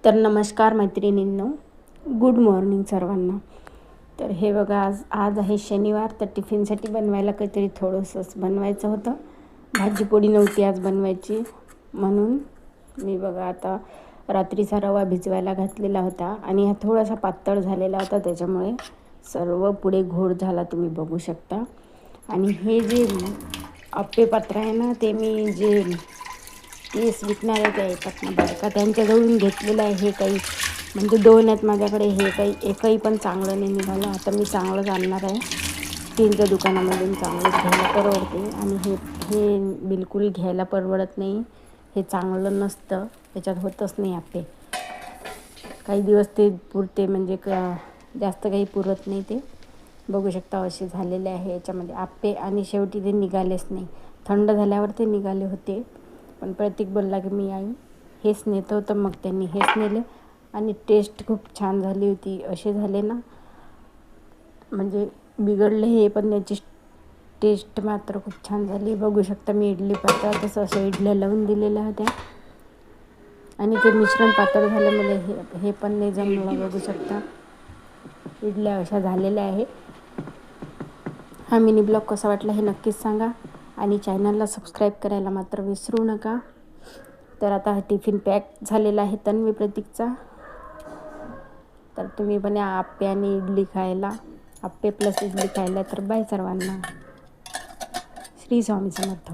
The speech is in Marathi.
तर नमस्कार मैत्रिणींनो, गुड मॉर्निंग सर्वांना. तर हे बघा, आज आहे शनिवार. तर टिफिनसाठी बनवायला काहीतरी थोडंसंच बनवायचं होतं. भाजीपोळी नव्हती आज बनवायची, म्हणून मी बघा आता रात्रीचा रवा भिजवायला घातलेला होता आणि हा थोडासा पातळ झालेला होता, त्याच्यामुळे सर्व पुढे घोळ झाला, तुम्ही बघू शकता. आणि हे जे आप्पे पात्र आहे ना, ते मी जे केस विकणारे ते येतात ना बायका, त्यांच्याजवळून घेतलेलं आहे. हे काही म्हणजे 2 आहेत माझ्याकडे. हे काही एकही पण चांगलं नाही निघालं. आता मी चांगलंच आणणार आहे. स्टीलच्या दुकानामधून चांगलंच घ्यायला परवडते. आणि हे हे बिलकुल घ्यायला परवडत नाही. हे चांगलं नसतं, त्याच्यात होतच नाही आप्पे. काही दिवस ते पुरते, म्हणजे जास्त काही पुरत नाही. ते बघू शकता असे झालेले आहे याच्यामध्ये आप्पे. आणि शेवटी ते निघालेच नाही. थंड झाल्यावर ते निघाले होते, पण प्रतीक बोलला की मी आई हेच नेत होतं. मग त्यांनी हेच नेले आणि टेस्ट खूप छान झाली होती. असे झाले ना, म्हणजे बिघडले हे, पण याची टेस्ट मात्र खूप छान झाली. बघू शकता, मी इडली पातळ तसं अशा इडल्या लावून दिलेल्या होत्या आणि ते मिश्रण पातळ झाल्यामुळे हे पण नाही जमलं. बघू शकता, इडल्या अशा झालेल्या आहे. हा मिनी ब्लॉग कसा वाटला हे नक्कीच सांगा आणि चॅनलला सबस्क्राईब करायला मात्र विसरू नका. तर आता हा टिफिन पॅक झालेला आहे तन्वी प्रतीकचा. तर तुम्ही पण या आप्पे आणि इडली खायला, आप्पे प्लस इडली खायला. तर बाय सर्वांना. श्री स्वामी समर्थ.